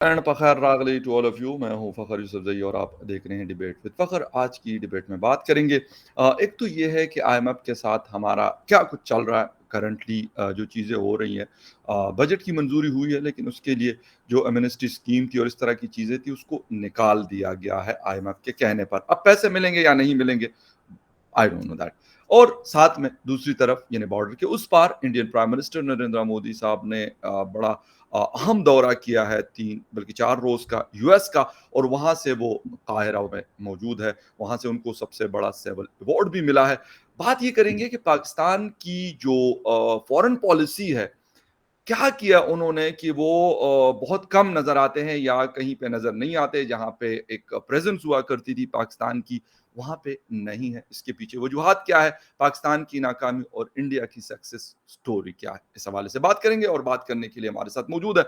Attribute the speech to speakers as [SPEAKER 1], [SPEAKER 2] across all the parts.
[SPEAKER 1] And Fakhar रागली to all of you. मैं हूं फ़खर यूसुफ़ज़ई और आप देख रहे हैं डिबेट विद फ़खर। आज की डिबेट में बात करेंगे एक तो ये है कि आईएमएफ के साथ हमारा क्या कुछ चल रहा है करंटली, जो चीज़ें हो रही हैं। बजट की मंजूरी हुई है लेकिन उसके लिए जो एमनेस्टी स्कीम थी और इस तरह की चीज़ें थी उसको निकाल दिया गया है आईएमएफ के कहने पर। अब पैसे मिलेंगे या नहीं मिलेंगे, आई डोंट नो दैट। और साथ में दूसरी तरफ यानी बॉर्डर के उस पार Indian prime minister Narendra Modi साहब ने बड़ा अहम दौरा किया है, 3 बल्कि 4 रोज का यूएस का। और वहां से वो काहिरा में मौजूद है, वहां से उनको सबसे बड़ा सिविल अवार्ड भी मिला है। बात ये करेंगे कि पाकिस्तान की जो फॉरेन पॉलिसी है, क्या किया उन्होंने कि वो बहुत कम नज़र आते हैं या कहीं पे नज़र नहीं आते, जहाँ पे एक प्रेज़ेंस हुआ करती थी पाकिस्तान की, वहाँ पे नहीं है। इसके पीछे वजूहात क्या है? पाकिस्तान की नाकामी और इंडिया की सक्सेस स्टोरी क्या है? इस हवाले से बात करेंगे और बात करने के लिए हमारे साथ मौजूद है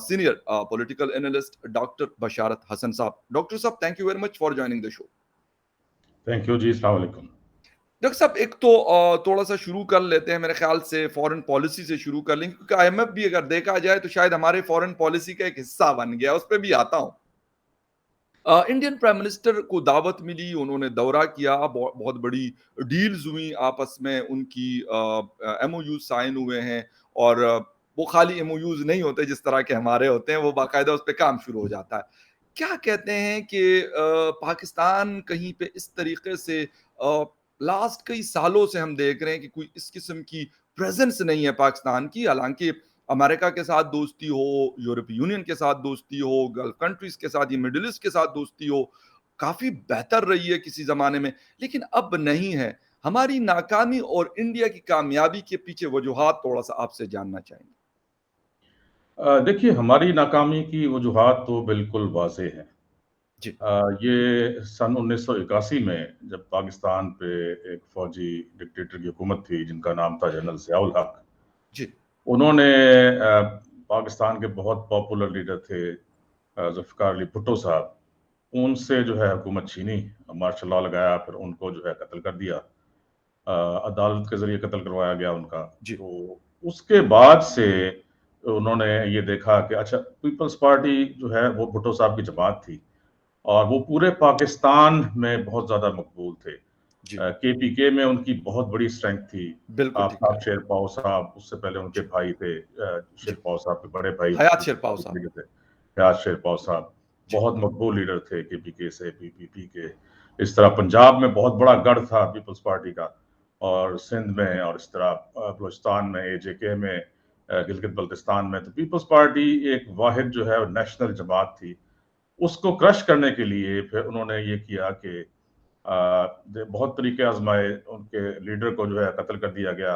[SPEAKER 1] senior political analyst doctor Basharat Hasan साहब। डॉक्टर साहब, thank you very much for joining the show.
[SPEAKER 2] Thank you जी। अस्सलाम वालेकुम।
[SPEAKER 1] डॉक्टर साहब, एक तो थोड़ा-सा शुरू कर लेते हैं, मेरे ख़्याल से फ़ॉरेन पॉलिसी से शुरू कर लेंगे, क्योंकि आईएमएफ भी अगर देखा जाए तो शायद हमारे फ़ॉरेन पॉलिसी का एक हिस्सा बन गया, उस पे भी आता हूँ। इंडियन प्राइम मिनिस्टर को दावत मिली, उन्होंने दौरा किया, बहुत बड़ी डील्स हुई आपस में उनकी, एमओयू साइन हुए हैं। और वो खाली एमओयूज़ नहीं होते जिस तरह के हमारे होते हैं, वो बाकायदा उस पे काम शुरू हो जाता है। क्या कहते हैं कि पाकिस्तान कहीं पे इस तरीके से लास्ट कई सालों से हम देख रहे हैं कि कोई इस किस्म की प्रेज़ेंस नहीं है पाकिस्तान की, हालाँकि अमेरिका के साथ दोस्ती हो, यूरोपीय यूनियन के साथ दोस्ती हो, गल्फ कंट्रीज़ के साथ या मिडल ईस्ट के साथ दोस्ती हो, काफ़ी बेहतर रही है किसी ज़माने में, लेकिन अब नहीं है। हमारी नाकामी और इंडिया की कामयाबी के पीछे वजूहात थोड़ा-सा आपसे जानना चाहेंगे।
[SPEAKER 2] देखिए, हमारी नाकामी की वजूहात तो बिल्कुल वाज़ेह हैं।
[SPEAKER 1] जी,
[SPEAKER 2] ये सन 1981 में जब पाकिस्तान पे एक फ़ौजी डिक्टेटर की हुकूमत थी जिनका नाम था जनरल ज़ियाउल हक।
[SPEAKER 1] जी,
[SPEAKER 2] उन्होंने पाकिस्तान के बहुत पॉपुलर लीडर थे ज़ुल्फ़िकार अली भुट्टो साहब, उनसे जो है हुकूमत छीनी, मार्शल लॉ लगाया, फिर उनको जो है कत्ल कर दिया। अदालत के ज़रिए कत्ल करवाया गया उनका।
[SPEAKER 1] जी,
[SPEAKER 2] तो उसके बाद से उन्होंने ये देखा कि अच्छा, पीपल्स पार्टी जो है वो भुट्टो साहब की जमात थी और वो पूरे पाकिस्तान में बहुत ज़्यादा मकबूल थे।
[SPEAKER 1] जी।
[SPEAKER 2] केपीके में उनकी बहुत बड़ी स्ट्रेंथ थी।
[SPEAKER 1] बिल्कुल ठीक कह
[SPEAKER 2] आफ्ताब
[SPEAKER 1] रहे हैं।
[SPEAKER 2] शेरपाओ साहब, उससे पहले उनके
[SPEAKER 1] जी,
[SPEAKER 2] भाई थे,
[SPEAKER 1] जी।
[SPEAKER 2] शेरपाओ साहब के बड़े भाई
[SPEAKER 1] हयात
[SPEAKER 2] पीपल्स
[SPEAKER 1] शिरपाव
[SPEAKER 2] पार्टी के
[SPEAKER 1] साहब।
[SPEAKER 2] लीडर थे, फयाज़ शेरपाओ साहब।
[SPEAKER 1] जी,
[SPEAKER 2] बहुत मकबूल लीडर थे केपीके से, पीपीपी के। इस तरह पंजाब में बहुत बड़ा गढ़ था पीपल्स पार्टी का, और सिंध में, और इस तरह बलूचिस्तान में, एजेके में, गिलगित बल्तिस्तान में। तो पीपल्स पार्टी एक वाहिद जो है नेशनल जमात थी। उसको क्रश करने के लिए फिर उन्होंने ये किया कि बहुत तरीके आजमाए, उनके लीडर को जो है कत्ल कर दिया गया।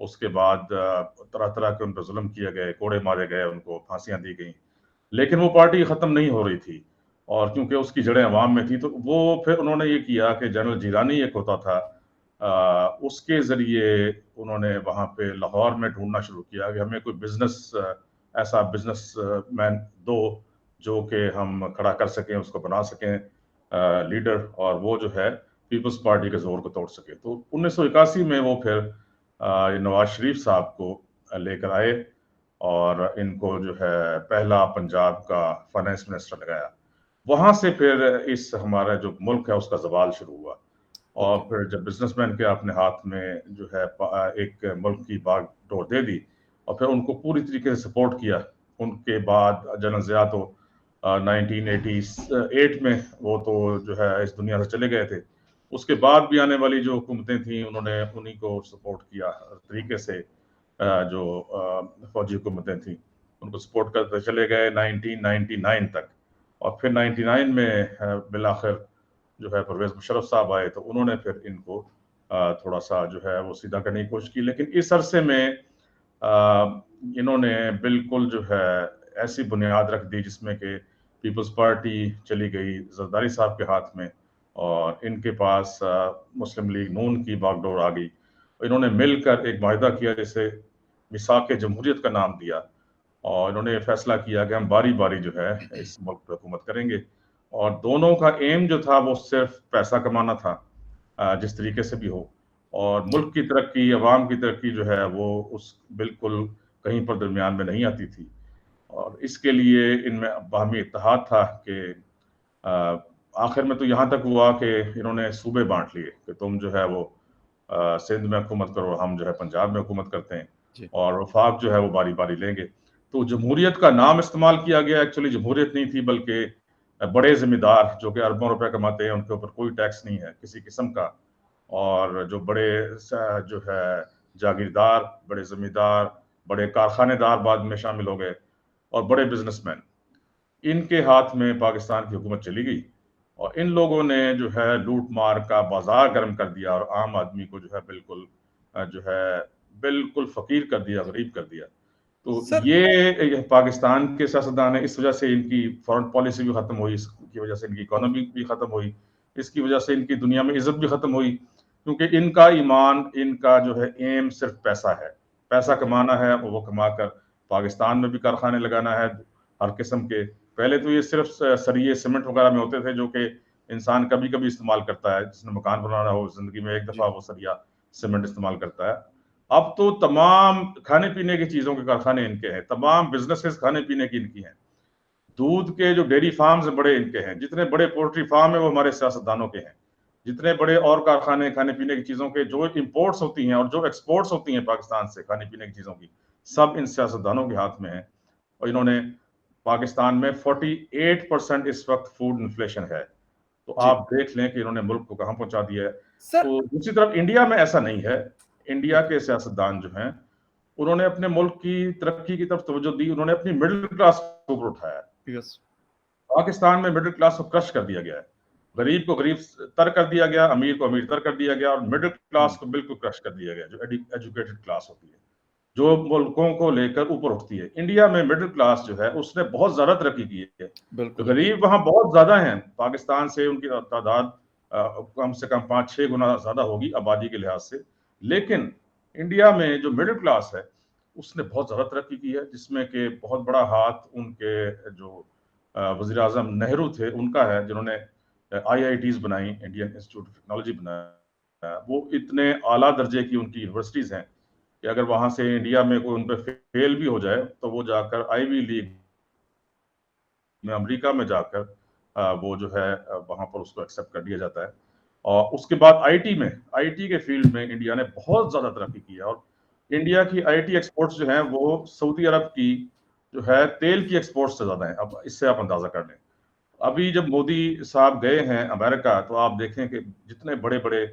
[SPEAKER 2] उसके बाद तरह तरह के उन पर जुल्म किए गए, कोड़े मारे गए, उनको फांसियां दी गई, लेकिन वो पार्टी खत्म नहीं हो रही थी। और क्योंकि उसकी जड़ें अवाम में थी, तो वो फिर उन्होंने ये किया कि जनरल जिलानी एक होता था, उसके जरिए उन्होंने वहां पे लाहौर में ढूंढना शुरू किया कि हमें कोई बिजनेस, ऐसा बिजनेस मैन दो जो कि हम खड़ा कर सकें, उसको बना सकें लीडर, और वो जो है पीपल्स पार्टी के जोर को तोड़ सके। तो 1981 में वो फिर नवाज शरीफ साहब को लेकर आए और इनको जो है पहला पंजाब का फाइनेंस मिनिस्टर लगाया। वहां से फिर इस हमारा जो मुल्क है उसका जवाल शुरू हुआ। और
[SPEAKER 1] ओके।
[SPEAKER 2] फिर जब बिजनेसमैन के अपने हाथ में जो है एक मुल्क की बागडोर दे दी और फिर उनको पूरी तरीके से सपोर्ट किया। उनके बाद जनरल ज़िया तो 1988 में वो तो जो है इस दुनिया से चले गए थे। उसके बाद भी आने वाली जो हुकूमतें थी उन्होंने उन्हीं को सपोर्ट किया हर तरीके से। जो फौजी हुकूमतें थी उनको सपोर्ट करते चले गए 1999 तक। और फिर 99 में बिलाखिर जो है परवेज मुशर्रफ साहब आए, तो उन्होंने फिर इनको थोड़ा सा जो है वो सीधा करने की कोशिश की। लेकिन इस अरसे में इन्होंने बिल्कुल जो है ऐसी बुनियाद रख दी जिसमें कि पीपल्स पार्टी चली गई जरदारी साहब के हाथ में, और इनके पास मुस्लिम लीग नून की बागडोर आ गई। इन्होंने मिलकर एक वायदा किया जिसे मिसाक जमहूरियत का नाम दिया, और इन्होंने ये फैसला किया कि हम बारी बारी जो है इस मुल्क पर हुकूमत करेंगे। और दोनों का एम जो था वो सिर्फ पैसा कमाना था, जिस तरीके से भी हो। और
[SPEAKER 1] जी,
[SPEAKER 2] मुल्क की तरक्की, अवाम की तरक्की जो है वो उस बिल्कुल कहीं पर दरमियान में नहीं आती थी। और इसके लिए इनमें बाहमी इत्तेहाद था कि आखिर में तो यहाँ तक हुआ कि इन्होंने सूबे बांट लिए कि तुम जो है वो सिंध में हुकूमत करो, हम जो है पंजाब में हुकूमत करते हैं,
[SPEAKER 1] जी।
[SPEAKER 2] और वफाक जो है वो बारी बारी लेंगे। तो जमहूरियत का नाम इस्तेमाल किया गया, एक्चुअली जमहूरियत नहीं थी, बल्कि बड़े जिम्मेदार जो कि अरबों रुपए कमाते हैं उनके ऊपर कोई टैक्स नहीं है किसी किस्म का, और जो बड़े जो है जागीरदार, बड़े जमींदार, बड़े कारखानेदार बाद में शामिल हो गए, और बड़े बिजनेसमैन, इनके हाथ में पाकिस्तान की हुकूमत चली गई। और इन लोगों ने जो है लूट मार का बाजार गर्म कर दिया, और आम आदमी को जो है बिल्कुल जो है बिल्कुल फकीर कर दिया, गरीब कर दिया। तो
[SPEAKER 1] सर
[SPEAKER 2] ये पाकिस्तान के सियासतदान है, इस वजह से इनकी फॉरेन पॉलिसी भी खत्म हुई, इसकी वजह से इनकी इकोनॉमी भी खत्म हुई, इसकी वजह से इनकी दुनिया में इज्जत भी खत्म हुई, क्योंकि इनका ईमान, इनका जो है एम सिर्फ पैसा है, पैसा
[SPEAKER 1] ओके।
[SPEAKER 2] कमाना है, और वो कमा कर पाकिस्तान में भी कारखाने लगाना है हर किस्म के। पहले तो ये सिर्फ सरिये सीमेंट वगैरह में होते थे, जो कि इंसान कभी कभी इस्तेमाल करता है, जिसने मकान बनाना हो जिंदगी में एक
[SPEAKER 1] जी।
[SPEAKER 2] दफा वो सरिया सीमेंट इस्तेमाल करता है। अब तो तमाम खाने पीने की चीजों के कारखाने इनके हैं, तमाम बिजनेसेस खाने पीने की इनकी हैं, दूध के जो डेयरी फार्म्स बड़े इनके हैं, जितने बड़े पोल्ट्री फार्म है वो हमारे सियासतदानों के हैं, जितने बड़े और कारखाने खाने पीने की चीजों के, जो इंपोर्ट्स होती हैं और जो एक्सपोर्ट्स होती हैं पाकिस्तान से खाने पीने की चीजों की, सब इन सियासतदानों के हाथ में है। और इन्होंने पाकिस्तान में 48% इस वक्त फूड इन्फ्लेशन है, तो
[SPEAKER 1] जी।
[SPEAKER 2] आप देख लें कि इन्होंने मुल्क को कहां पहुंचा दिया है।
[SPEAKER 1] सर
[SPEAKER 2] तो दूसरी तरफ इंडिया में ऐसा नहीं है, इंडिया
[SPEAKER 1] ओके।
[SPEAKER 2] के सियासतदान जो हैं उन्होंने अपने मुल्क की तरक्की की तरफ तवज्जो दी, उन्होंने अपनी मिडिल क्लास को ऊपर उठाया।
[SPEAKER 1] यस।
[SPEAKER 2] पाकिस्तान में मिडिल क्लास को क्रश कर दिया गया है, गरीब को गरीब तर कर दिया गया, अमीर को अमीर तर कर दिया गया, और मिडिल क्लास को बिल्कुल क्रश कर दिया गया, जो एजुकेटेड क्लास होती है, जो मुल्कों को लेकर ऊपर उठती है। इंडिया में मिडिल क्लास जो है उसने बहुत ज्यादा तरक्की की है, तो
[SPEAKER 1] बिल्कुल।
[SPEAKER 2] गरीब वहां बहुत ज्यादा हैं, पाकिस्तान से उनकी तादाद कम से कम 5-6 गुना ज्यादा होगी आबादी के लिहाज से। लेकिन इंडिया में जो मिडिल क्लास है उसने बहुत ज्यादा तरक्की की है, जिसमें कि बहुत बड़ा हाथ उनके जो वजीर आजम नेहरू थे उनका है, जिन्होंने आईआईटीज बनाई, इंडियन इंस्टीट्यूट ऑफ टेक्नोलॉजी बनाया। वो इतने आला दर्जे की उनकी यूनिवर्सिटीज हैं कि अगर वहां से इंडिया में कोई उन पर फेल भी हो जाए तो वो जाकर आईवी लीग में, अमेरिका में जाकर वो जो है वहां पर उसको एक्सेप्ट कर लिया जाता है। और उसके बाद आईटी के फील्ड में इंडिया ने बहुत ज्यादा तरक्की की है, और इंडिया की आईटी एक्सपोर्ट्स जो हैं वो सऊदी अरब की जो है तेल की एक्सपोर्ट्स से ज्यादा है। अब इससे आप अंदाजा कर लें, अभी जब मोदी साहब गए हैं अमेरिका, तो आप देखें कि जितने बड़े बड़े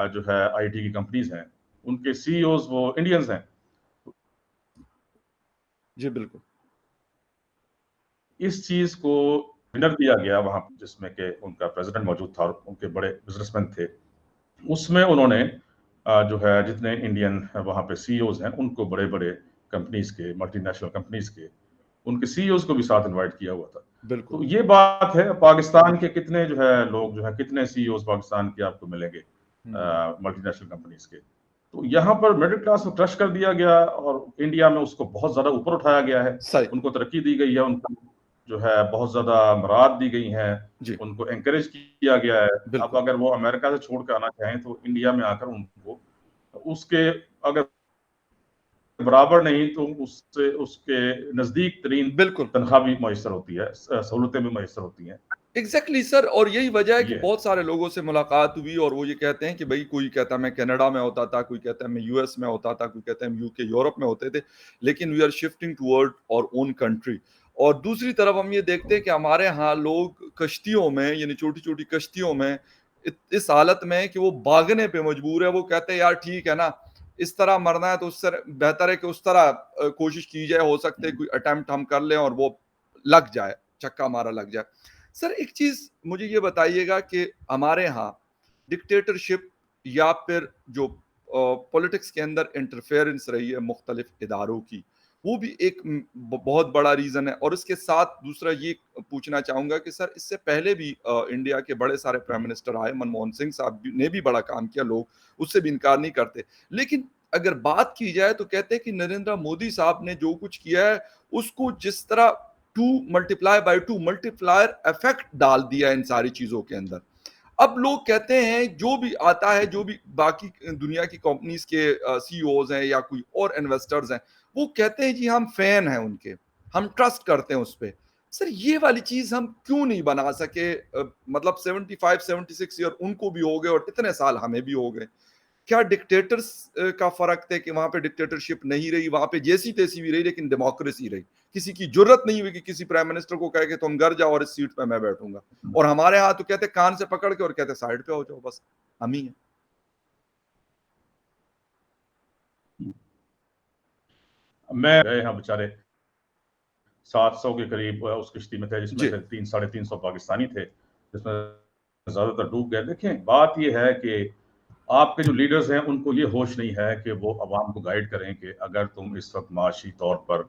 [SPEAKER 2] जो है आईटी की कंपनीज हैं उनके सीईओज वो इंडियंस हैं।
[SPEAKER 1] जी बिल्कुल।
[SPEAKER 2] इस चीज को डिनर दिया गया वहां, जिसमें कि उनका प्रेसिडेंट मौजूद था और उनके बड़े बिजनेसमैन थे, उसमें उन्होंने जो है जितने इंडियन वहां पे सीईओज हैं उनको, बड़े बड़े कंपनीज के, मल्टीनेशनल कंपनीज के, उनके सीईओज को भी साथ इनवाइट किया हुआ था।
[SPEAKER 1] बिल्कुल।
[SPEAKER 2] तो ये बात है, पाकिस्तान के कितने जो है लोग जो है, कितने सीईओज पाकिस्तान के आपको मिलेंगे
[SPEAKER 1] हम्म।
[SPEAKER 2] मल्टीनेशनल कंपनीज के। तो यहाँ पर मिडिल क्लास को क्रश कर दिया गया, और इंडिया में उसको बहुत ज्यादा ऊपर उठाया गया है,
[SPEAKER 1] सही।
[SPEAKER 2] उनको तरक्की दी गई है, उनको जो है बहुत ज्यादा मराद दी गई हैं,
[SPEAKER 1] जी
[SPEAKER 2] उनको एंकरेज किया गया है। अब
[SPEAKER 1] बिल्कुल।
[SPEAKER 2] अगर वो अमेरिका से छोड़ कर आना चाहें तो इंडिया में आकर उनको उसके अगर बराबर नहीं तो उससे उसके नजदीक तरीन
[SPEAKER 1] बिल्कुल।
[SPEAKER 2] तनख्वाह भी मैसर होती है, सहूलतें भी मैसर होती हैं।
[SPEAKER 1] एग्जैक्टली सर, और यही वजह है कि
[SPEAKER 2] ये है।
[SPEAKER 1] बहुत सारे लोगों से मुलाकात हुई और वो ये कहते हैं कि भाई कोई कहता है मैं कनाडा में होता था, कोई कहता है मैं यूएस में होता था, कोई कहता है हम यूके यूरोप में होते थे, लेकिन वी आर शिफ्टिंग टुवर्ड और ओन कंट्री। और दूसरी तरफ हम ये देखते हैं कि हमारे यहाँ लोग कश्तियों में, यानी छोटी छोटी कश्तियों में, इस हालत में है कि वो भागने पे मजबूर है। वो कहते हैं यार ठीक है ना, इस तरह मरना है तो उस तरह बेहतर है कि उस तरह कोशिश की जाए, हो सकते है कोई अटेम्प्ट हम कर लें और वो लग जाए, चक्का मारा लग जाए। सर एक चीज मुझे ये बताइएगा कि हमारे यहाँ डिक्टेटरशिप या फिर जो पॉलिटिक्स के अंदर इंटरफेरेंस रही है मुख्तलिफ इदारों की, वो भी एक बहुत बड़ा रीजन है। और इसके साथ दूसरा ये पूछना चाहूंगा कि सर इससे पहले भी इंडिया के बड़े सारे प्राइम मिनिस्टर आए, मनमोहन सिंह साहब ने भी बड़ा काम किया, लोग उससे भी इनकार नहीं करते। लेकिन अगर बात की जाए तो कहते हैं कि नरेंद्र मोदी साहब ने जो कुछ किया है उसको जिस तरह 2 × 2 मल्टीप्लायर इफेक्ट डाल दिया इन सारी चीजों के अंदर। अब लोग कहते हैं, जो भी आता है, जो भी बाकी दुनिया की कंपनीज के सीईओज हैं या कोई और इन्वेस्टर्स हैं, वो कहते हैं जी हम फैन हैं उनके, हम ट्रस्ट करते हैं उस पे। सर ये वाली चीज़ हम क्यों नहीं बना सके? मतलब 75 76 ईयर उनको भी हो गए और इतने साल हमें भी हो गए। क्या डिक्टेटर्स का फ़र्क था कि वहाँ पे डिक्टेटरशिप नहीं रही, वहाँ पे जैसी-तैसी भी रही लेकिन डेमोक्रेसी रही। किसी की जुर्रत नहीं हुई कि किसी प्राइम मिनिस्टर को कहे कि तुम घर जाओ और इस सीट पे मैं बैठूँगा। और हमारे यहाँ तो कहते कान से पकड़ के और कहते साइड पे हो जाओ बस, हम ही हैं।
[SPEAKER 2] मैं गए हैं बेचारे 700 के करीब उस किश्ती में थे, जिसमें
[SPEAKER 1] जी,
[SPEAKER 2] से 3 साढ़े 300 पाकिस्तानी थे, जिसमें ज़्यादातर डूब गए। देखें, बात ये है कि आपके जो लीडर्स हैं, उनको ये होश नहीं है कि वो अवाम को गाइड करें कि अगर तुम इस वक़्त माशी तौर पर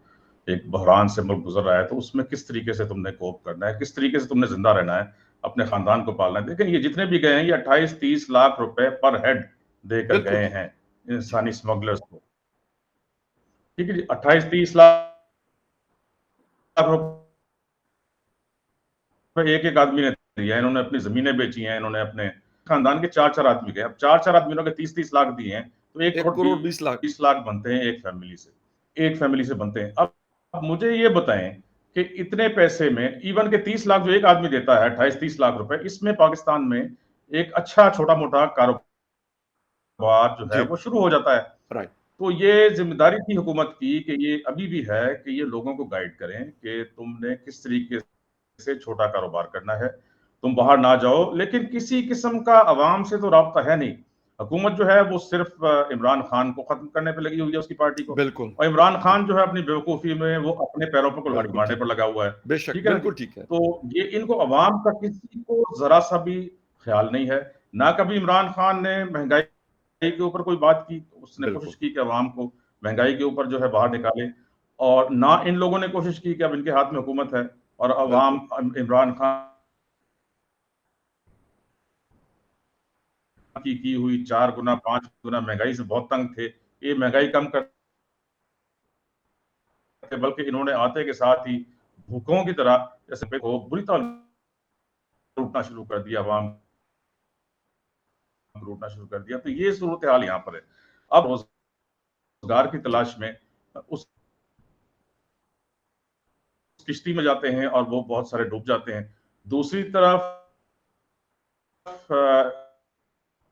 [SPEAKER 2] एक बहरान से मुल्क गुज़र रहा है, तो उसमें किस तरीके से तुमने कोप करना है, किस तरीके से तुमने ज़िंदा रहना है, अपने ख़ानदान को पालना है। देखें, ये जितने भी गए हैं, ये 28-30 लाख रुपए पर हेड देकर
[SPEAKER 1] बिल्कुल।
[SPEAKER 2] गए हैं,
[SPEAKER 1] जी,
[SPEAKER 2] इंसानी स्मगलर्स को। ठीक है जी, 28-30 लाख रुपए एक-एक आदमी ने दिया है, इन्होंने अपनी ज़मीनें बेची हैं, इन्होंने अपने खानदान के 4-4 आदमी गए। अब 4-4 आदमियों के 30-30 लाख दिए हैं, तो 1
[SPEAKER 1] 1
[SPEAKER 2] करोड़
[SPEAKER 1] करोड़ 20 लाख।
[SPEAKER 2] 20 लाख बनते हैं एक फैमिली से बनते हैं। अब मुझे ये बताएँ कि इतने पैसे में इवन के 30 लाख जो एक आदमी देता है, 28-30 लाख रुपए, इसमें पाकिस्तान में एक अच्छा छोटा-मोटा कारोबार जो है
[SPEAKER 1] जी,
[SPEAKER 2] वो शुरू हो जाता है।
[SPEAKER 1] राइट,
[SPEAKER 2] तो ये ज़िम्मेदारी थी हुकूमत की कि ये अभी भी है कि ये लोगों को गाइड करें कि तुमने किस तरीके से छोटा कारोबार करना है। तुम बाहर ना जाओ, लेकिन किसी किस्म का अवाम से तो राब्ता है नहीं। हुकूमत जो है वो सिर्फ़ इमरान खान को ख़त्म करने पे लगी हुई है, उसकी पार्टी को।
[SPEAKER 1] बिल्कुल।
[SPEAKER 2] और इमरान
[SPEAKER 1] जी,
[SPEAKER 2] खान जो है अपनी बेवकूफ़ी में वो अपने पैरों पे कुल्हाड़ी
[SPEAKER 1] बिल्कुल
[SPEAKER 2] मारने
[SPEAKER 1] ठीक
[SPEAKER 2] पर
[SPEAKER 1] है।
[SPEAKER 2] लगा हुआ है।
[SPEAKER 1] बेशक,
[SPEAKER 2] ठीक है ना जी?
[SPEAKER 1] बिल्कुल ठीक है।
[SPEAKER 2] तो ये इनको अवाम का किसी को ज़रा-सा भी ख़्याल नहीं है। ना कभी इमरान खान ने महँगाई के ऊपर कोई बात की, उसने कोशिश
[SPEAKER 1] बिल्कुल,
[SPEAKER 2] की कि अवाम को महँगाई के ऊपर जो है बाहर निकाले, और ना इन लोगों ने कोशिश की कि अब इनके हाथ में हुकूमत है और अवाम
[SPEAKER 1] बिल्कुल।
[SPEAKER 2] इमरान खान की हुई 4 गुना 5 गुना महँगाई से बहुत तंग थे। ये महँगाई कम करते, बल्कि इन्होंने आते के साथ ही भूखों की तरह जैसे पे को बुरी तरह लूटना शुरू कर दिया, अवाम को लूटना शुरू कर दिया। तो ये सूरत-ए-हाल यहाँ पर है। अब रोज़गार की
[SPEAKER 1] जी।
[SPEAKER 2] तलाश में उस किश्ती में जाते हैं और वो बहुत सारे डूब जाते हैं। दूसरी तरफ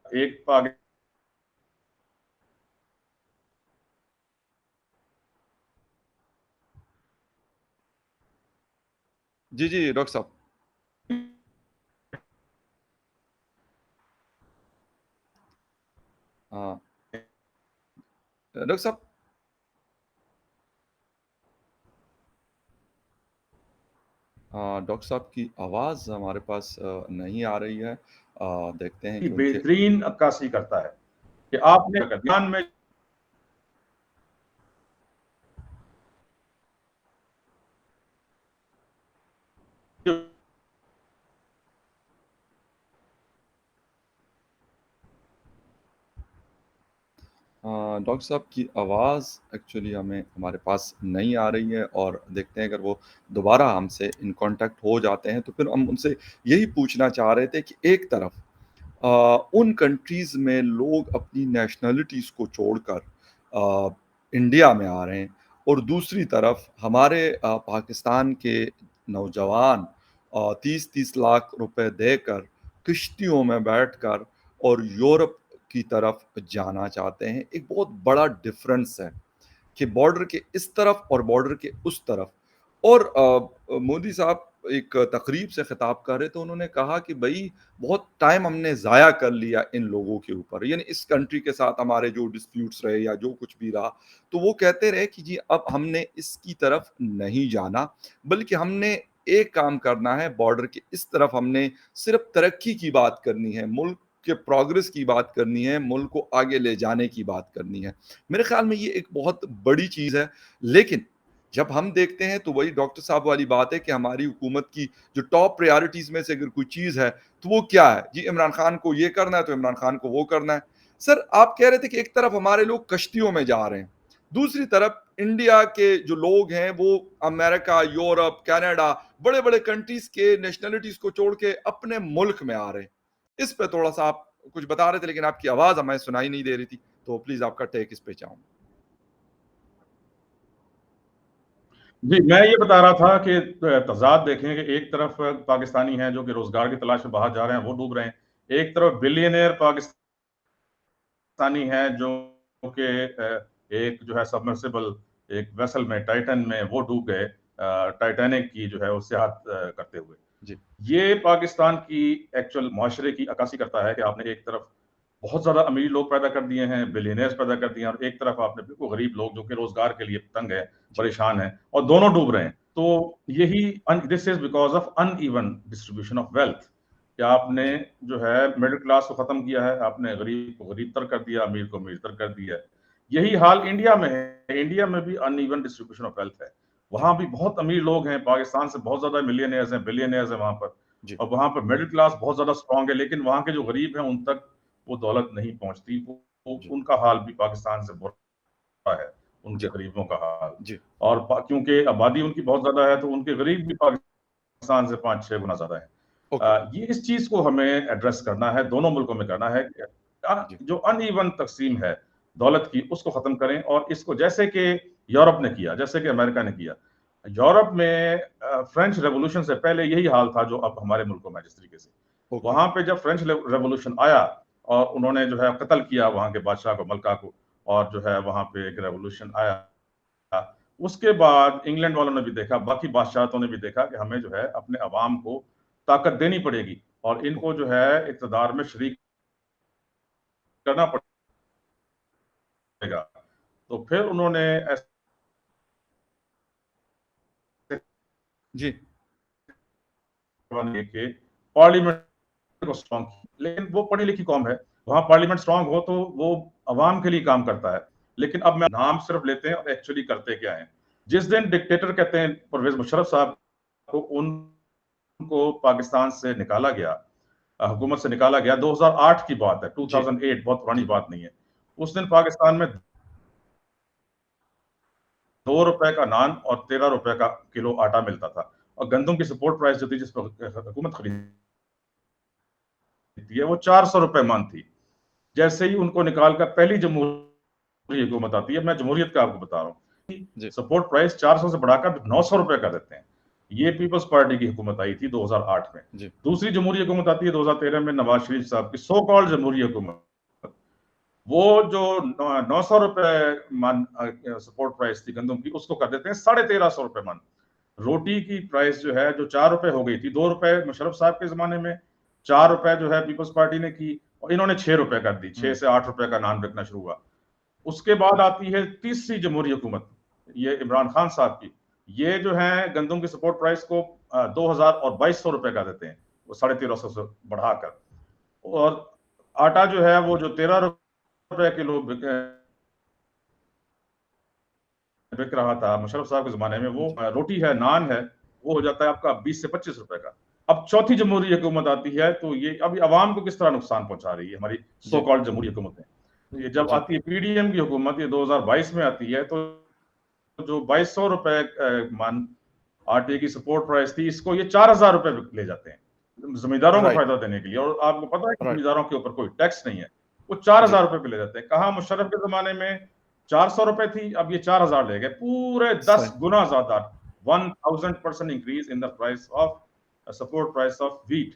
[SPEAKER 2] एक पाकि
[SPEAKER 1] जी, जी, डॉक्टर साहब। हाँ, डॉक्टर साहब। डॉक्टर साहब की आवाज़ हमारे पास नहीं आ रही है। देखते हैं कि उनके
[SPEAKER 2] बेहतरीन अक्कासी करता है कि आपने ध्यान में जो
[SPEAKER 1] डॉक्टर साहब की आवाज़ एक्चुअली हमें हमारे पास नहीं आ रही है और देखते हैं अगर वो दोबारा हमसे इन कॉन्टैक्ट हो जाते हैं, तो फिर हम उनसे यही पूछना चाह रहे थे कि एक तरफ उन कंट्रीज़ में लोग अपनी नेशनैलिटीज़ को छोड़कर इंडिया में आ रहे हैं और दूसरी तरफ हमारे पाकिस्तान के नौजवान 30-30 लाख रुपए देकर किश्तियों में बैठकर और यूरोप की तरफ जाना चाहते हैं। एक बहुत बड़ा डिफ़रेंस है कि बॉर्डर के इस तरफ और बॉर्डर के उस तरफ। और मोदी साहब एक तकरीब से खिताब कर रहे थे, उन्होंने कहा कि भई बहुत टाइम हमने ज़ाया कर लिया इन लोगों के ऊपर, यानी इस कंट्री के साथ हमारे जो डिस्प्यूट्स रहे या जो कुछ भी रहा, तो वो कहते रहे कि जी अब हमने इसकी तरफ नहीं जाना, बल्कि हमने एक काम करना है, बॉर्डर के इस तरफ हमने सिर्फ़ तरक्की की बात करनी है, मुल्क के प्रोग्रेस की बात करनी है, मुल्क को आगे ले जाने की बात करनी है। मेरे ख़्याल में ये एक बहुत बड़ी चीज़ है, लेकिन जब हम देखते हैं तो वही डॉक्टर साहब वाली बात है कि हमारी हुकूमत की जो टॉप प्रायोरिटीज़ में से अगर कोई चीज़ है, तो वो क्या है? जी, इमरान खान को ये करना है, तो इमरान खान को वो करना है। सर, आप कह रहे थे कि एक तरफ हमारे लोग कश्तियों में जा रहे हैं, दूसरी तरफ इंडिया के जो लोग हैं, वो अमेरिका, यूरोप, कनाडा, बड़े-बड़े कंट्रीज़ के नेशनैलिटीज़ को छोड़ के अपने मुल्क में आ रहे हैं। इस पे थोड़ा-सा आप कुछ बता रहे थे, लेकिन आपकी आवाज़ हमें सुनाई नहीं दे रही थी, तो प्लीज़ आपका टेक इस पे चाहूँगा।
[SPEAKER 2] जी, मैं ये बता रहा था कि तज़ाद देखें कि एक तरफ पाकिस्तानी हैं जो कि रोज़गार की तलाश में बाहर जा रहे हैं, वो डूब रहे हैं। एक तरफ बिलियनेयर पाकिस्तानी हैं जो कि एक जो है सबमर्सिबल एक वेसल में टाइटन में वो डूब गए टाइटैनिक की जो है वो सियाहत करते हुए।
[SPEAKER 1] जी,
[SPEAKER 2] ये पाकिस्तान की एक्चुअल मुआशरे की अक्कासी करता है कि आपने एक तरफ बहुत ज़्यादा अमीर लोग पैदा कर दिए हैं, बिलियनियर्स पैदा कर दिए हैं और एक तरफ आपने बिल्कुल गरीब लोग जो कि रोज़गार के लिए तंग हैं,
[SPEAKER 1] जी,
[SPEAKER 2] परेशान हैं और दोनों डूब रहे हैं। तो यही this is because of uneven distribution of wealth कि आपने
[SPEAKER 1] जी,
[SPEAKER 2] जो है मिडल क्लास को ख़त्म किया है, आपने गरीब को गरीब-तर कर दिया, अमीर को अमीर-तर कर दिया है। यही हाल इंडिया में है, इंडिया में भी अनइवन डिस्ट्रीब्यूशन ऑफ वेल्थ है।
[SPEAKER 1] जी,
[SPEAKER 2] वहाँ भी बहुत अमीर लोग हैं, पाकिस्तान से बहुत ज़्यादा मिलियनेयर्स हैं, बिलियनेयर्स हैं वहाँ पर
[SPEAKER 1] जी,
[SPEAKER 2] और वहाँ पर मिडल क्लास बहुत ज़्यादा स्ट्रॉन्ग है, लेकिन वहाँ के जो गरीब हैं, उन तक वो दौलत नहीं पहुँचती। वो
[SPEAKER 1] जी,
[SPEAKER 2] उनका हाल भी पाकिस्तान से बुरा है, उनके
[SPEAKER 1] जी,
[SPEAKER 2] गरीबों का हाल।
[SPEAKER 1] जी,
[SPEAKER 2] और क्योंकि आबादी उनकी बहुत ज़्यादा है, तो उनके गरीब भी पाकिस्तान से 5-6 गुना ज़्यादा हैं।
[SPEAKER 1] ओके,
[SPEAKER 2] ये इस चीज़ को हमें एड्रेस करना है, दोनों मुल्कों में करना है कि
[SPEAKER 1] जी,
[SPEAKER 2] जो अनइवन तक़सीम है दौलत की, उसको ख़त्म करें और इसको जैसे कि यूरोप ने किया, जैसे कि अमेरिका ने किया। यूरोप में फ्रेंच रेवोल्यूशन से पहले यही हाल था, जो अब हमारे मुल्कों में है जिस तरीके से।
[SPEAKER 1] ओके,
[SPEAKER 2] वहाँ पे जब फ्रेंच रेवोल्यूशन आया और उन्होंने जो है कत्ल किया वहाँ के बादशाह को, मलका को और जो है वहाँ पे एक रेवोल्यूशन आया। उसके बाद इंग्लैंड वालों ने भी देखा, बाकी बादशाहतों ने भी देखा कि हमें जो है अपने अवाम को ताकत देनी पड़ेगी और इनको
[SPEAKER 1] ओके,
[SPEAKER 2] जो है इक़्तिदार में शरीक करना पड़ेगा। तो फिर उन्होंने ऐसे
[SPEAKER 1] जी,
[SPEAKER 2] के पार्लियामेंट को स्ट्रॉन्ग की। लेकिन वो पढ़ी लिखी कौम है, वहाँ पार्लियामेंट स्ट्रॉन्ग हो तो वो अवाम के लिए काम करता है। लेकिन अब मैं नाम सिर्फ लेते हैं और एक्चुअली करते क्या हैं। जिस दिन डिक्टेटर कहते हैं परवेज़ मुशर्रफ साहब को, उनको पाकिस्तान से निकाला गया, हुकूमत से निकाला गया, 2008 की बात है,
[SPEAKER 1] जी,
[SPEAKER 2] 2008 बहुत पुरानी
[SPEAKER 1] जी,
[SPEAKER 2] बात नहीं है। उस दिन पाकिस्तान में ₹2 का नान और ₹13 का किलो आटा मिलता था और गंदम की सपोर्ट प्राइस जो थी जिस पर हुकूमत खरीदती है वो ₹400 मन थी। जैसे ही उनको निकाल कर पहली जमहूरी हुकूमत आती है, मैं जमहूरियत का आपको बता रहा हूँ,
[SPEAKER 1] जी,
[SPEAKER 2] सपोर्ट प्राइस 400 से बढ़ाकर ₹900 कर देते हैं। ये पीपल्स पार्टी की हुकूमत आई थी 2008 में।
[SPEAKER 1] जी,
[SPEAKER 2] दूसरी जमहूरी हुकूमत आती है 2013 में नवाज शरीफ साहब की सो कॉल्ड जमहूरी हुकूमत। वो जो ₹900 मन सपोर्ट प्राइस थी गंदम की, उसको कर देते हैं ₹1350 मन। रोटी की प्राइस जो है जो ₹4 हो गई थी, ₹2 मुशर्रफ साहब के ज़माने में, ₹4 जो है पीपल्स पार्टी ने की और इन्होंने ₹6 कर दी, 6
[SPEAKER 1] हुँ,
[SPEAKER 2] से ₹8 का नान बिकना शुरू हुआ। उसके बाद आती है तीसरी जमहूरी हुकूमत, ये इमरान खान साहब की। ये जो है गंदम की सपोर्ट प्राइस को 2000 और ₹2200 कर देते हैं, वो 1350 से बढ़ाकर और आटा जो है वो जो ₹13 किलो बिक रहा था मुशर्रफ साहब के ज़माने में, वो
[SPEAKER 1] जी,
[SPEAKER 2] रोटी है, नान है, वो हो जाता है आपका 20 से ₹25 का। अब चौथी जमहूरी हुकूमत आती है, तो ये अभी अवाम को किस तरह नुकसान पहुँचा रही है हमारी सो
[SPEAKER 1] जी,
[SPEAKER 2] कॉल्ड जमहूरी हुकूमतें। तो ये जब
[SPEAKER 1] जी,
[SPEAKER 2] आती है पीडीएम की हुकूमत, ये 2022 में आती है, तो जो ₹2200 मन आटे की सपोर्ट प्राइस थी, इसको ये ₹4000 ले जाते हैं, ज़मींदारों को
[SPEAKER 1] राइट,
[SPEAKER 2] फ़ायदा देने के लिए और आपको पता है कि
[SPEAKER 1] राइट,
[SPEAKER 2] ज़मींदारों के ऊपर कोई टैक्स नहीं है। वो
[SPEAKER 1] जी,
[SPEAKER 2] ₹4000 पे ले जाते हैं। कहाँ मुशर्रफ के ज़माने में ₹400 थी, अब ये 4000 ले गए। पूरे 10
[SPEAKER 1] सही,
[SPEAKER 2] गुना ज़्यादा 1000% increase in the price of support price of wheat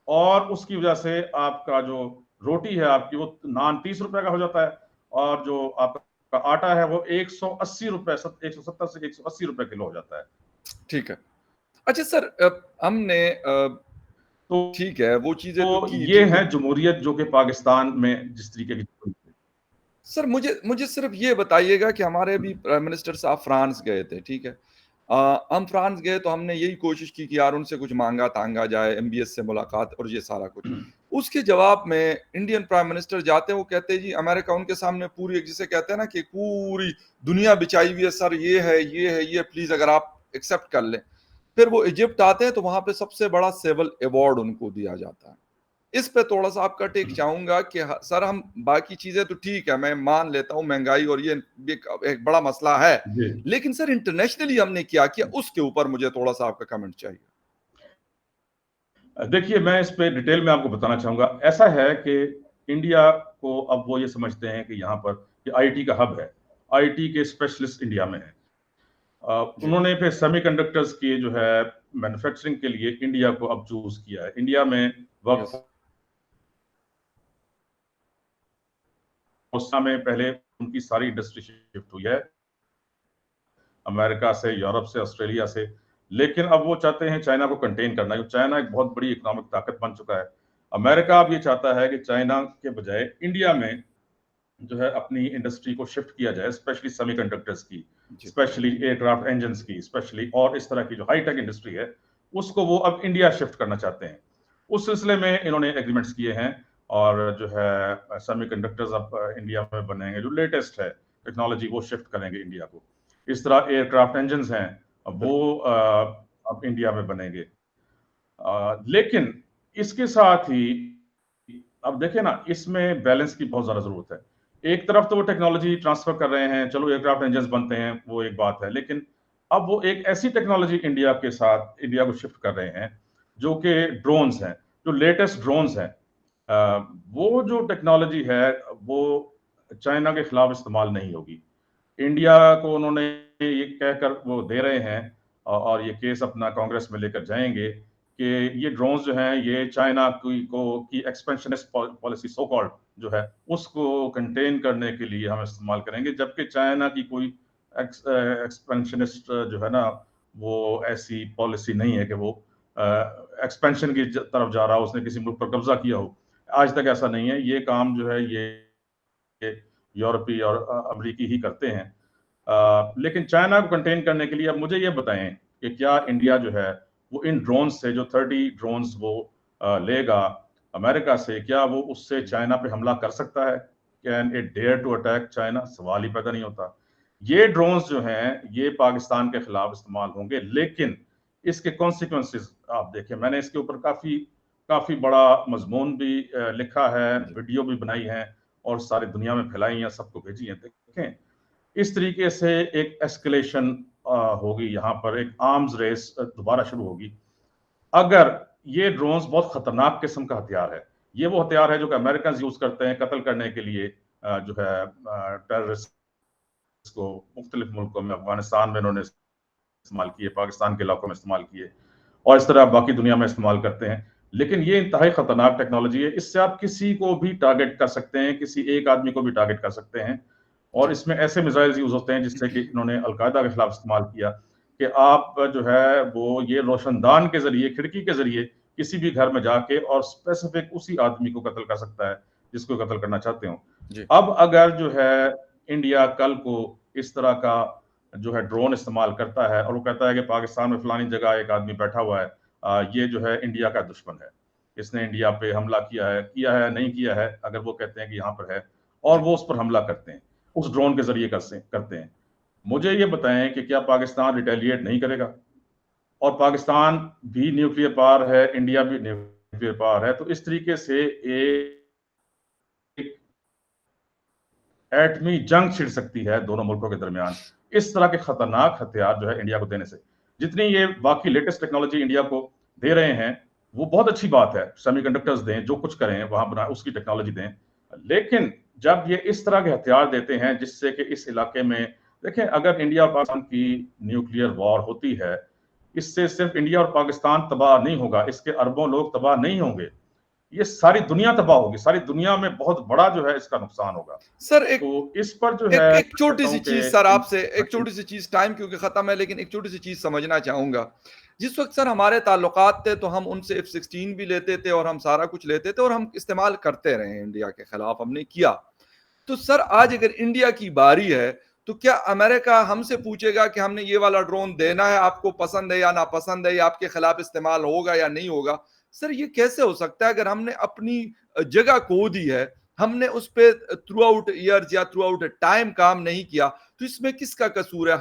[SPEAKER 2] और उसकी वजह से आपका जो रोटी है आपकी, वो नान ₹30 का हो जाता है और जो आपका आटा है वो ₹180 170 से ₹180 किलो हो जाता है।
[SPEAKER 1] ठीक है। अच्छा सर हमने
[SPEAKER 2] तो
[SPEAKER 1] ठीक है, वो चीज़ें तो की,
[SPEAKER 2] ये
[SPEAKER 1] ठीक है।
[SPEAKER 2] है जमहूरियत जो कि पाकिस्तान में जिस तरीके की
[SPEAKER 1] सर मुझे मुझे सिर्फ़ ये बताइएगा कि हमारे अभी प्राइम मिनिस्टर साहब फ्रांस गए थे, ठीक है? हम फ्रांस गए तो हमने यही कोशिश की कि यार उनसे कुछ माँगा-ताँगा जाए, एमबीएस से मुलाकात और ये सारा कुछ। उसके जवाब में इंडियन प्राइम मिनिस्टर जाते हैं, वो कहते हैं जी अमेरिका उनके सामने पूरी एक जिसे कहते हैं ना कि पूरी दुनिया बिछाई हुई है सर, ये है, ये है, ये प्लीज़ अगर आप एक्सेप्ट कर लें। फिर वो इजिप्ट आते हैं तो वहाँ पे सबसे बड़ा सिविल अवार्ड उनको दिया जाता है। इस पे थोड़ा-सा आपका टेक चाहूँगा कि ह सर हम बाकी चीज़ें तो ठीक है, मैं मान लेता हूँ महँगाई और ये भी एक बड़ा मसला है।
[SPEAKER 2] जी।
[SPEAKER 1] लेकिन सर इंटरनेशनली हमने क्या किया उसके ऊपर मुझे थोड़ा-सा आपका कमेंट चाहिए।
[SPEAKER 2] देखिए मैं इस पे डिटेल में आपको बताना चाहूँगा। ऐसा है कि इंडिया को अब वो ये समझते हैं कि यहाँ पर ये आईटी का हब है। आईटी के स्पेशलिस्ट इंडिया में हैं
[SPEAKER 1] जी।
[SPEAKER 2] उन्होंने फिर सेमीकंडक्टर्स की जो है मैन्युफैक्चरिंग के लिए इंडिया को अब चूज किया है। इंडिया में
[SPEAKER 1] यस।
[SPEAKER 2] वर्क में पहले उनकी सारी इंडस्ट्री शिफ्ट हुई है, अमेरिका से, यूरोप से, ऑस्ट्रेलिया से। लेकिन अब वो चाहते हैं चाइना को कंटेन करना, क्योंकि चाइना एक बहुत बड़ी इकोनॉमिक ताकत बन चुका है। अमेरिका अब ये चाहता है कि चाइना के बजाय इंडिया में जो है अपनी इंडस्ट्री को शिफ्ट किया जाए, स्पेशली सेमीकंडक्टर्स की,
[SPEAKER 1] जी।
[SPEAKER 2] स्पेशली एयरक्राफ्ट इंजन्स की, स्पेशली और इस तरह की जो हाईटेक इंडस्ट्री है, उसको वो अब इंडिया शिफ्ट करना चाहते हैं। उस सिलसिले में इन्होंने एग्रीमेंट्स किए हैं और जो है सेमीकंडक्टर्स अब इंडिया में बनेंगे, जो लेटेस्ट है टेक्नोलॉजी वो शिफ्ट करेंगे इंडिया को। इस तरह एयरक्राफ्ट इंजन्स हैं, वो
[SPEAKER 1] बिल्कुल।
[SPEAKER 2] अब इंडिया में बनेंगे। लेकिन इसके साथ ही अब देखें ना, इसमें बैलेंस की बहुत ज्यादा जरूरत है। एक तरफ तो वो टेक्नोलॉजी ट्रांसफर कर रहे हैं, चलो एयरक्राफ्ट इंजन बनते हैं, वो एक बात है, लेकिन अब वो एक ऐसी टेक्नोलॉजी इंडिया के साथ इंडिया को शिफ्ट कर रहे हैं जो कि ड्रोन्स हैं, जो लेटेस्ट ड्रोन्स हैं। वो जो टेक्नोलॉजी है वो चाइना के खिलाफ इस्तेमाल नहीं होगी। इंडिया को उन्होंने ये कहकर वो दे रहे हैं और ये केस अपना कांग्रेस में लेकर जाएंगे कि ये ड्रोन्स जो हैं ये चाइना की एक्सपेंशनिस्ट पॉलिसी सो कॉल्ड जो है उसको कंटेन करने के लिए हम इस्तेमाल करेंगे, जबकि चाइना की कोई एक्सपेंशनिस्ट जो है ना वो ऐसी पॉलिसी नहीं है कि वो एक्सपेंशन की तरफ जा रहा हो, उसने किसी मुल्क पर कब्जा किया हो। आज तक ऐसा नहीं है। ये काम जो है ये यूरोपीय और अमरीकी ही करते हैं। लेकिन चाइना को कंटेन करने के लिए अब मुझे ये बताएं कि क्या इंडिया जो है वो इन ड्रोन्स से, जो 30 ड्रोन्स वो लेगा अमेरिका से, क्या वो उससे चाइना पे हमला कर सकता है? Can it dare to attack China? सवाल ही पैदा नहीं होता। ये ड्रोन्स जो हैं ये पाकिस्तान के खिलाफ इस्तेमाल होंगे, लेकिन इसके कॉन्सिक्वेंसेस आप देखें। मैंने इसके ऊपर काफी काफी बड़ा मजमून भी लिखा है,
[SPEAKER 1] जी।
[SPEAKER 2] वीडियो भी बनाई है और सारी दुनिया में फैलाई है, सबको भेजी है। देखें, इस तरीके से एक एस्केलेशन होगी, यहाँ पर एक आर्म्स रेस दोबारा शुरू होगी। अगर ये ड्रोन्स बहुत खतरनाक किस्म का हथियार है, ये वो हथियार है जो कि अमेरिकन यूज करते हैं कत्ल करने के लिए, जो है टेररिस्ट को मुख्तलिफ मुल्कों में, अफगानिस्तान में इन्होंने इस्तेमाल किए, पाकिस्तान के इलाकों में इस्तेमाल किए और इस तरह बाकी दुनिया में इस्तेमाल करते हैं। लेकिन ये इंतहाई खतरनाक टेक्नोलॉजी है, इससे आप किसी को भी टारगेट कर सकते हैं, किसी एक आदमी को भी टारगेट कर सकते हैं। और
[SPEAKER 1] जी।
[SPEAKER 2] इसमें ऐसे मिसाइल यूज होते हैं जिससे कि इन्होंने अलकायदा के खिलाफ इस्तेमाल किया कि आप जो है वो ये रोशनदान के जरिए, खिड़की के जरिए किसी भी घर में जाके और स्पेसिफिक उसी आदमी को कत्ल कर सकता है जिसको कत्ल करना चाहते हो।
[SPEAKER 1] जी।
[SPEAKER 2] अब अगर जो है इंडिया कल को इस तरह का जो है ड्रोन इस्तेमाल करता है और वो कहता है कि पाकिस्तान में फलानी जगह एक आदमी बैठा हुआ है, ये जो है इंडिया का दुश्मन है, इसने इंडिया पे हमला किया है नहीं किया है, अगर वो कहते हैं कि यहाँ पर है और
[SPEAKER 1] जी।
[SPEAKER 2] वो उस पर हमला करते हैं, उस ड्रोन के जरिए करते हैं, मुझे ये बताएं कि क्या पाकिस्तान रिटेलिएट नहीं करेगा? और पाकिस्तान भी न्यूक्लियर पावर है, इंडिया भी न्यूक्लियर पावर है, तो इस तरीके से एक एटमी जंग छिड़ सकती है दोनों मुल्कों के दरमियान। इस तरह के खतरनाक हथियार जो है इंडिया को देने से, जितनी ये बाकी लेटेस्ट टेक्नोलॉजी इंडिया को दे रहे हैं वो बहुत अच्छी बात है, सेमीकंडक्टर्स दें, जो कुछ करें वहां बना उसकी टेक्नोलॉजी दें। लेकिन जब ये इस तरह के हथियार देते हैं जिससे कि इस इलाके में, देखें, अगर इंडिया और पाकिस्तान की न्यूक्लियर वॉर होती है, इससे सिर्फ इंडिया और पाकिस्तान तबाह नहीं होगा, इसके अरबों लोग तबाह नहीं होंगे, ये सारी दुनिया तबाह होगी, सारी दुनिया में बहुत बड़ा जो है इसका नुकसान होगा।
[SPEAKER 1] सर
[SPEAKER 2] तो इस पर जो
[SPEAKER 1] एक
[SPEAKER 2] है
[SPEAKER 1] एक
[SPEAKER 2] मैं
[SPEAKER 1] छोटी
[SPEAKER 2] कहता
[SPEAKER 1] सी
[SPEAKER 2] हूँ
[SPEAKER 1] चीज सर, आपसे एक
[SPEAKER 2] कि
[SPEAKER 1] छोटी सी चीज, टाइम क्योंकि खत्म है, लेकिन एक छोटी सी चीज समझना चाहूंगा। जिस वक्त सर हमारे ताल्लुकात थे तो हम उनसे F-16 भी लेते थे और हम सारा कुछ लेते थे और हम इस्तेमाल करते रहे, इंडिया के खिलाफ हमने किया। तो सर आज अगर इंडिया की बारी है तो क्या अमेरिका हमसे पूछेगा कि हमने ये वाला ड्रोन देना है, आपको पसंद है या ना पसंद है, या आपके खिलाफ इस्तेमाल होगा या नहीं होगा? सर ये कैसे हो सकता है? अगर हमने अपनी जगह खो दी है, हमने उस पे थ्रू आउट ईयर्स या थ्रू आउट टाइम काम नहीं किया, तो इसमें किसका कसूर है?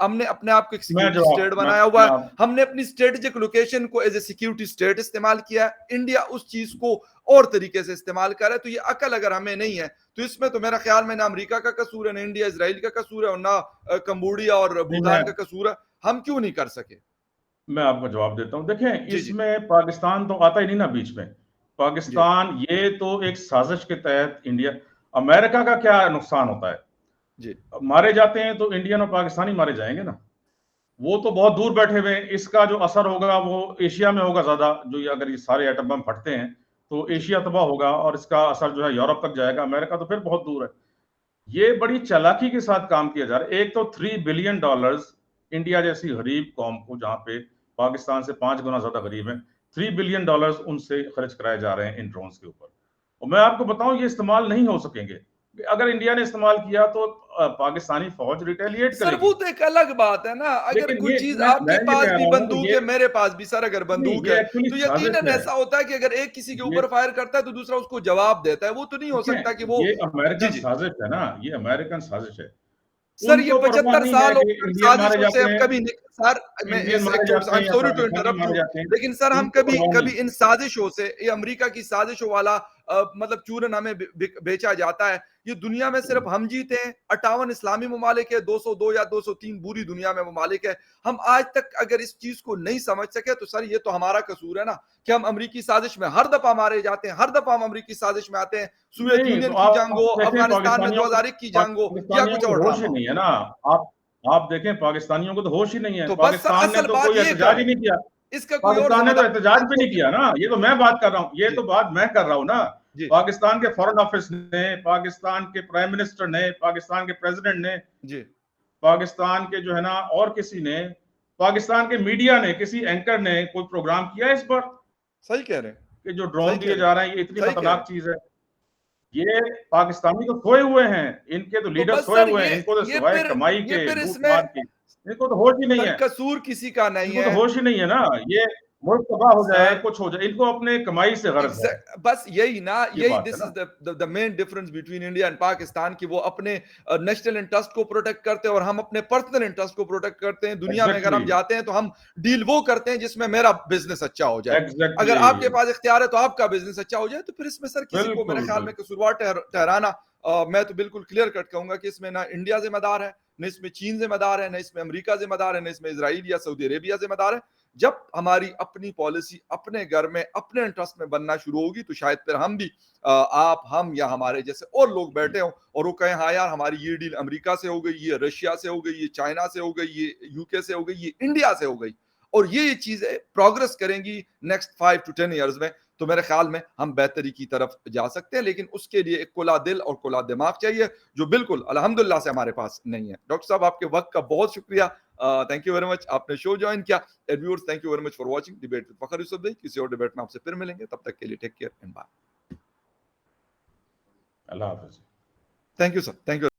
[SPEAKER 1] हमने अपने आप को एक
[SPEAKER 2] मैं
[SPEAKER 1] सिक्योरिटी
[SPEAKER 2] जवाब
[SPEAKER 1] स्टेट बनाया हुआ
[SPEAKER 2] मैं
[SPEAKER 1] है, हमने अपनी स्ट्रेटेजिक लोकेशन को एज ए सिक्योरिटी स्टेट इस्तेमाल किया है, इंडिया उस चीज को और तरीके से इस्तेमाल कर रहा है। तो ये अकल अगर हमें नहीं है तो इसमें तो मेरा ख्याल में ना अमेरिका का कसूर है, ना इंडिया इजराइल का कसूर है, और ना कंबोडिया और
[SPEAKER 2] नहीं
[SPEAKER 1] भूटान का कसूर है। हम क्यों नहीं कर सके?
[SPEAKER 2] मैं आपको जवाब देता हूँ। देखें,
[SPEAKER 1] जी। जी।
[SPEAKER 2] इसमें पाकिस्तान तो आता ही नहीं ना बीच में।
[SPEAKER 1] जी।
[SPEAKER 2] पाकिस्तान ये तो एक साजिश के तहत इंडिया, अमेरिका का क्या नुकसान होता है?
[SPEAKER 1] जी।
[SPEAKER 2] मारे जाते हैं तो इंडियन और पाकिस्तानी मारे जाएंगे ना। वो तो बहुत दूर बैठे हुए हैं। इसका जो असर होगा वो एशिया में होगा ज्यादा। जो ये अगर ये सारे एटम बम फटते हैं तो
[SPEAKER 1] जी,
[SPEAKER 2] एशिया तबाह होगा और इसका असर जो है यूरोप तक जाएगा। अमेरिका तो फिर बहुत दूर है। ये बड़ी चालाकी के साथ काम किया जा रहा है। एक तो $3 बिलियन इंडिया जैसी गरीब कौम को, जहां पे पाकिस्तान से 5 गुना ज्यादा गरीब है, $3 बिलियन उनसे खर्च कराए जा रहे हैं इन ड्रोन्स के ऊपर। और मैं आपको बताऊं, ये इस्तेमाल नहीं हो सकेंगे। अगर इंडिया ने इस्तेमाल किया तो पाकिस्तानी फौज रिटेलिएट
[SPEAKER 1] सर
[SPEAKER 2] करेगी।
[SPEAKER 1] वो तो एक अलग बात है ना, अगर
[SPEAKER 2] लेकिन
[SPEAKER 1] कोई
[SPEAKER 2] ये
[SPEAKER 1] चीज
[SPEAKER 2] मैं
[SPEAKER 1] आपके
[SPEAKER 2] ये
[SPEAKER 1] पास
[SPEAKER 2] कह
[SPEAKER 1] भी
[SPEAKER 2] रहा हूं
[SPEAKER 1] बंदूक
[SPEAKER 2] ये
[SPEAKER 1] है, मेरे पास भी सर अगर
[SPEAKER 2] नहीं,
[SPEAKER 1] बंदूक
[SPEAKER 2] ये
[SPEAKER 1] है,
[SPEAKER 2] एक्चुअली
[SPEAKER 1] तो
[SPEAKER 2] साजिश
[SPEAKER 1] यकीनन
[SPEAKER 2] है।
[SPEAKER 1] ऐसा होता है कि अगर एक किसी के
[SPEAKER 2] ये
[SPEAKER 1] ऊपर फायर करता है तो दूसरा उसको जवाब देता है। वो तो नहीं हो सकता कि
[SPEAKER 2] देखें,
[SPEAKER 1] वो।
[SPEAKER 2] ये
[SPEAKER 1] जी
[SPEAKER 2] अमेरिकन
[SPEAKER 1] जी।
[SPEAKER 2] साजिश है ना, ये अमेरिकन साजिश है।
[SPEAKER 1] सर ये
[SPEAKER 2] उनको परवाह
[SPEAKER 1] 75
[SPEAKER 2] नहीं है
[SPEAKER 1] साल हो
[SPEAKER 2] कि
[SPEAKER 1] गए
[SPEAKER 2] इंडियन मारे
[SPEAKER 1] साजिशों से,
[SPEAKER 2] जाते
[SPEAKER 1] हम
[SPEAKER 2] हैं,
[SPEAKER 1] कभी नहीं सर। मैं
[SPEAKER 2] इंडियन
[SPEAKER 1] इस एक
[SPEAKER 2] मारे
[SPEAKER 1] छोटे
[SPEAKER 2] जाते
[SPEAKER 1] आई
[SPEAKER 2] हैं
[SPEAKER 1] एम
[SPEAKER 2] या
[SPEAKER 1] सॉरी टू
[SPEAKER 2] पाकिस्तानी
[SPEAKER 1] इंटरप्ट
[SPEAKER 2] मारे
[SPEAKER 1] यू,
[SPEAKER 2] जाते हैं,
[SPEAKER 1] लेकिन सर हम
[SPEAKER 2] उनको
[SPEAKER 1] कभी
[SPEAKER 2] परवाह
[SPEAKER 1] कभी
[SPEAKER 2] नहीं।
[SPEAKER 1] इन साजिशों से, ये अमेरिका की साजिशों वाला मतलब चूरन हमें बेचा जाता है। ये दुनिया में सिर्फ हम जीते हैं, 58 इस्लामी ममालिक है, 202 या 203 पूरी दुनिया में ममालिक है। हम आज तक अगर इस चीज को नहीं समझ सके तो सर ये तो हमारा कसूर है ना, कि हम अमरीकी साजिश में हर दफा मारे जाते हैं, हर दफा हम अमरीकी साजिश में आते हैं। सोवियत
[SPEAKER 2] नहीं, तो
[SPEAKER 1] यूनियन की जंग हो,
[SPEAKER 2] आप देखें,
[SPEAKER 1] अफगानिस्तान में 2001 की जंग हो, या
[SPEAKER 2] पाकिस्तानियों
[SPEAKER 1] कुछ
[SPEAKER 2] को
[SPEAKER 1] और
[SPEAKER 2] तो होश
[SPEAKER 1] ड्रामा
[SPEAKER 2] ही
[SPEAKER 1] हो।
[SPEAKER 2] नहीं है ना। आप देखें, पाकिस्तानियों को तो होश ही नहीं है।
[SPEAKER 1] तो बस सर
[SPEAKER 2] पाकिस्तान ने
[SPEAKER 1] असल
[SPEAKER 2] तो
[SPEAKER 1] बात
[SPEAKER 2] कोई
[SPEAKER 1] ये
[SPEAKER 2] एहतजाज
[SPEAKER 1] करें,
[SPEAKER 2] ही नहीं किया।
[SPEAKER 1] इसका कोई और
[SPEAKER 2] पाकिस्तान ने तो
[SPEAKER 1] समाधान
[SPEAKER 2] एहतजाज भी
[SPEAKER 1] आपको।
[SPEAKER 2] नहीं किया ना। ये तो मैं बात कर रहा हूँ, ये
[SPEAKER 1] जी
[SPEAKER 2] तो बात मैं कर रहा हूँ ना।
[SPEAKER 1] जी
[SPEAKER 2] पाकिस्तान के फॉरेन ऑफिस ने, पाकिस्तान के प्राइम मिनिस्टर ने, पाकिस्तान के प्रेसिडेंट ने,
[SPEAKER 1] जी।
[SPEAKER 2] पाकिस्तान के जो है ना और किसी ने, पाकिस्तान के मीडिया ने, किसी एंकर ने कोई प्रोग्राम किया है इस पर
[SPEAKER 1] सही कह रहे हैं,
[SPEAKER 2] कि जो
[SPEAKER 1] सही
[SPEAKER 2] ड्रोन
[SPEAKER 1] कह
[SPEAKER 2] दिए
[SPEAKER 1] रहे
[SPEAKER 2] जा
[SPEAKER 1] हैं,
[SPEAKER 2] रहे हैं ये इतनी
[SPEAKER 1] सही कह रहे
[SPEAKER 2] खतरनाक
[SPEAKER 1] हैं।
[SPEAKER 2] चीज है? ये पाकिस्तानी तो सोए हुए हैं, इनके तो
[SPEAKER 1] तो
[SPEAKER 2] लीडर
[SPEAKER 1] बस
[SPEAKER 2] सोए
[SPEAKER 1] सर
[SPEAKER 2] हुए हैं। इनको तो
[SPEAKER 1] ये
[SPEAKER 2] सिवाय
[SPEAKER 1] फिर
[SPEAKER 2] कमाई
[SPEAKER 1] ये
[SPEAKER 2] के,
[SPEAKER 1] फिर
[SPEAKER 2] लूट
[SPEAKER 1] इसमें
[SPEAKER 2] मार के, इनको तो होश ही नहीं
[SPEAKER 1] सर
[SPEAKER 2] है।
[SPEAKER 1] कसूर किसी का नहीं
[SPEAKER 2] इनको तो
[SPEAKER 1] है।
[SPEAKER 2] होश ही नहीं है ना। ये मुल्क तबाह हो जाए,
[SPEAKER 1] सर
[SPEAKER 2] कुछ हो जाए, इनको अपने कमाई से गर्ज है।
[SPEAKER 1] बस यही ना,
[SPEAKER 2] ये
[SPEAKER 1] यही
[SPEAKER 2] बात है
[SPEAKER 1] दिस इज
[SPEAKER 2] ना।
[SPEAKER 1] The main difference between India and Pakistan, कि वो अपने नेशनल इंटरेस्ट को प्रोटेक्ट करते हैं और हम अपने पर्सनल इंटरेस्ट को प्रोटेक्ट करते हैं। दुनिया में अगर
[SPEAKER 2] एग्जैक्टली,
[SPEAKER 1] हम जाते हैं तो हम डील वो करते हैं जिसमें मेरा बिजनेस अच्छा हो जाए। अगर
[SPEAKER 2] एग्जैक्टली।
[SPEAKER 1] आपके पास इख्तियार है तो आपका बिजनेस अच्छा हो जाए, तो फिर इसमें सर किसी को मेरे
[SPEAKER 2] बिल्कुल,
[SPEAKER 1] ख्याल में
[SPEAKER 2] बिल्कुल।
[SPEAKER 1] कसूरवार ठहराना, मैं तो बिल्कुल क्लियर कट कहूंगा कि इसमें ना इंडिया जिम्मेदार है, न इसमें चीन जिम्मेदार है, न इसमें अमेरिका जिम्मेदार है, न इसमें इसराइल या सऊदी अरेबिया जिम्मेदार है। जब हमारी अपनी पॉलिसी अपने घर में अपने इंटरेस्ट में बनना शुरू होगी तो शायद फिर हम भी, आप, हम या हमारे जैसे और लोग बैठे हों और वो कहें हाँ यार हमारी ये डील अमेरिका से हो गई, ये रशिया से हो गई, ये चाइना से हो गई, ये यूके से हो गई, ये इंडिया से हो गई, और ये चीजें प्रोग्रेस करेंगी नेक्स्ट 5 to 10 ईयर्स में, तो मेरे ख्याल में हम बेहतरी की तरफ जा सकते हैं। लेकिन उसके लिए एक खुला दिल और खुला दिमाग चाहिए, जो बिल्कुल अल्हम्दुलिल्लाह से हमारे पास नहीं है। डॉक्टर साहब आपके वक्त का बहुत शुक्रिया, थैंक यू वेरी मच, आपने शो ज्वाइन किया। Viewers thank you very much for watching debate with Fakhar Yousafzai. किसी और डिबेट में आपसे फिर मिलेंगे, तब तक के लिए टेक केयर एंड बाय।
[SPEAKER 2] अल्लाह हाफिज।
[SPEAKER 1] Thank you sir, thank you.